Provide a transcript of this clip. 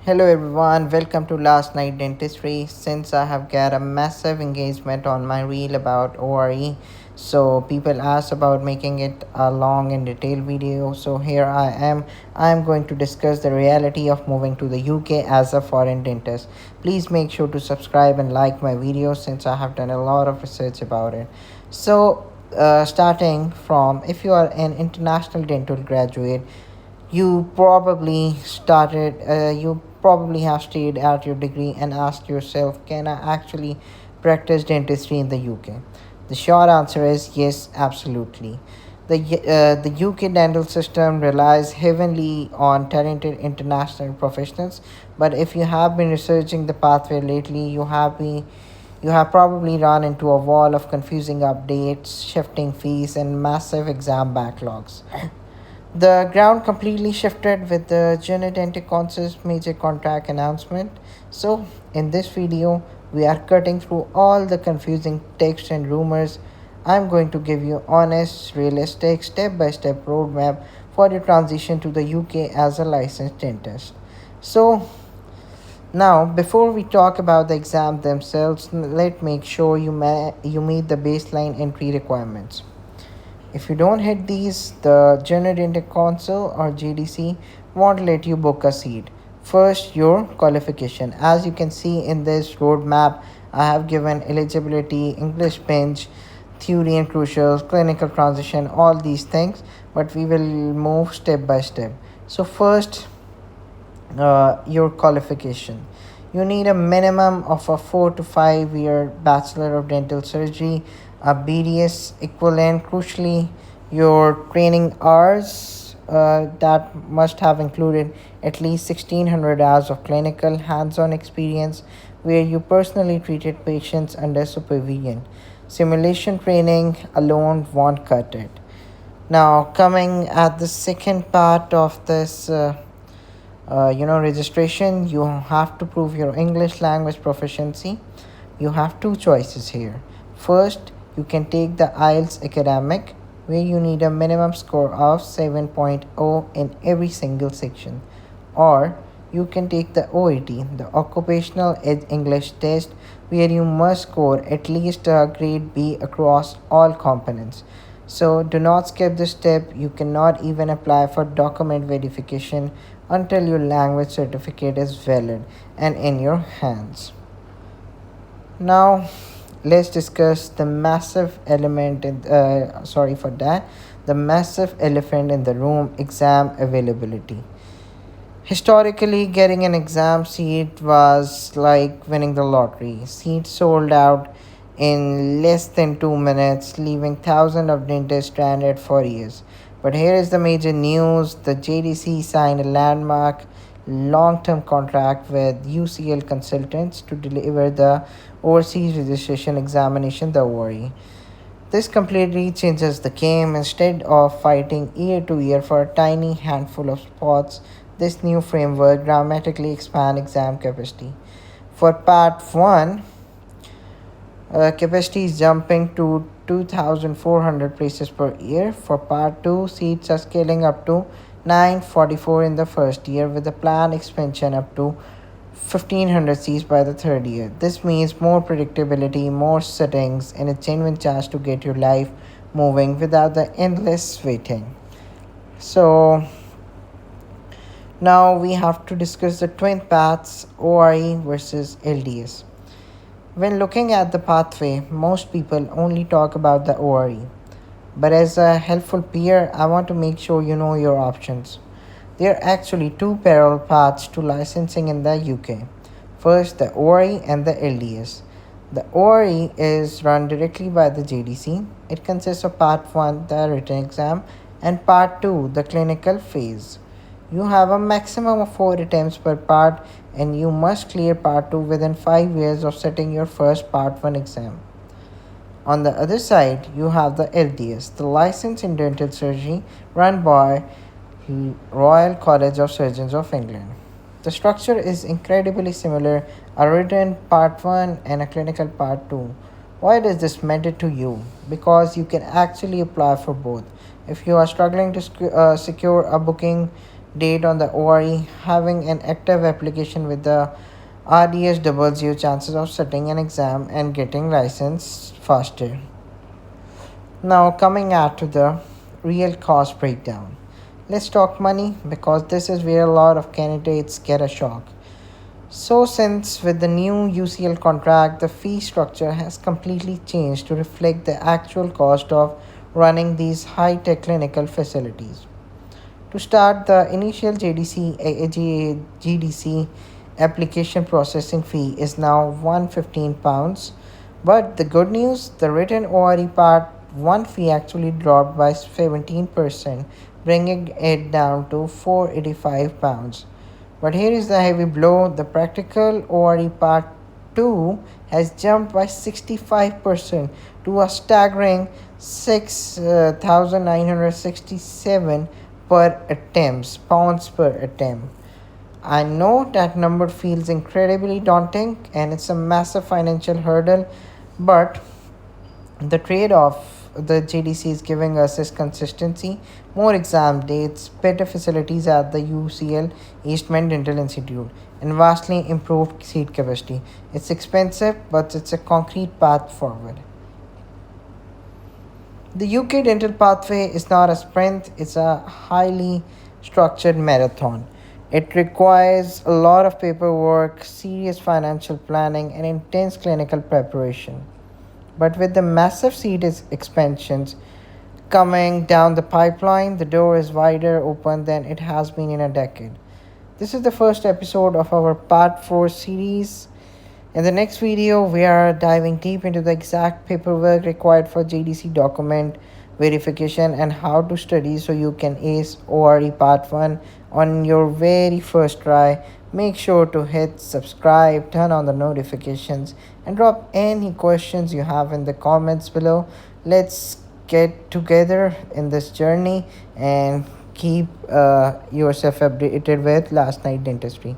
Hello everyone, welcome to Last Night Dentistry. Since I have got a massive engagement on my reel about ORE, so people asked about making it a long and detailed video. So here I am. I am going to discuss the reality of moving to the UK as a foreign dentist. Please make sure to subscribe and like my video since I have done a lot of research about it. Starting from if you are an international dental graduate, you probably have stayed at your degree and asked yourself, can I actually practice dentistry in the UK? The short answer is yes, absolutely. The UK dental system relies heavily on talented international professionals, but if you have been researching the pathway lately, you have probably run into a wall of confusing updates, shifting fees, and massive exam backlogs. The ground completely shifted with the Genedentic Council's major contract announcement. So, in this video, we are cutting through all the confusing text and rumors. I'm going to give you honest, realistic, step-by-step roadmap for your transition to the UK as a licensed dentist. So, now, before we talk about the exam themselves, let's make sure you meet the baseline entry requirements. If you don't hit these, the Generated Council or GDC won't let you book a seat. First, your qualification. As you can see in this roadmap, I have given eligibility, English bench, theory and crucials, clinical transition, all these things, but we will move step by step. So, first, your qualification. You need a minimum of a 4 to 5 year Bachelor of Dental Surgery, a BDS equivalent. Crucially, your training hours that must have included at least 1600 hours of clinical hands on experience where you personally treated patients under supervision. Simulation training alone won't cut it. Now, coming at the second part of this. Registration, you have to prove your English language proficiency. You have two choices here. First, you can take the IELTS academic, where you need a minimum score of 7.0 in every single section, or you can take the OET, the occupational English test, where you must score at least a grade B across all components. So do not skip this step. You cannot even apply for document verification until your language certificate is valid and in your hands. Now, let's discuss the massive element in sorry for that the massive elephant in the room: exam availability. Historically, getting an exam seat was like winning the lottery. Seats sold out in less than 2 minutes, leaving thousands of dentists stranded for years. But here is the major news: the JDC signed a landmark long term contract with UCL consultants to deliver the overseas registration examination, the ORE. This completely changes the game. Instead of fighting year to year for a tiny handful of spots, this new framework dramatically expands exam capacity. For Part 1, capacity is jumping to 2,400 places per year. For Part 2, seats are scaling up to 944 in the first year, with a planned expansion up to 1,500 seats by the third year. This means more predictability, more settings, and a genuine chance to get your life moving without the endless waiting. So, now we have to discuss the twin paths, ORE versus LDS. When looking at the pathway, most people only talk about the ORE. But as a helpful peer, I want to make sure you know your options. There are actually two parallel paths to licensing in the UK. First, the ORE and the LDS. The ORE is run directly by the JDC. It consists of Part 1, the written exam, and Part 2, the clinical phase. You have a maximum of 4 attempts per part, and you must clear Part 2 within 5 years of setting your first Part 1 exam. On the other side, you have the LDS, the License in Dental Surgery, run by Royal College of Surgeons of England. The structure is incredibly similar: a written Part 1 and a clinical Part 2. Why does this matter to you? Because you can actually apply for both. If you are struggling to secure a booking, date on the ORE. Having an active application with the RDS doubles your chances of setting an exam and getting licensed faster. Now, coming at to the real cost breakdown. Let's talk money because this is where a lot of candidates get a shock. So, since with the new UCL contract, the fee structure has completely changed to reflect the actual cost of running these high tech clinical facilities. To start, the initial GDC application processing fee is now £115. But the good news, the written ORE part 1 fee actually dropped by 17%, bringing it down to £485. But here is the heavy blow, the practical ORE part 2 has jumped by 65% to a staggering 6,967 per attempts pounds per attempt. I know that number feels incredibly daunting and it's a massive financial hurdle, but the trade off the GDC is giving us is consistency, more exam dates, better facilities at the UCL Eastman Dental Institute, and vastly improved seat capacity. It's expensive, but it's a concrete path forward. The UK dental pathway is not a sprint, it's a highly structured marathon. It requires a lot of paperwork, serious financial planning, and intense clinical preparation. But with the massive expansions coming down the pipeline, the door is wider open than it has been in a decade. This is the first episode of our Part 4 series. In the next video, we are diving deep into the exact paperwork required for GDC document verification and how to study so you can ace ORE Part 1 on your very first try. Make sure to hit subscribe, turn on the notifications, and drop any questions you have in the comments below. Let's get together in this journey and keep yourself updated with last night dentistry.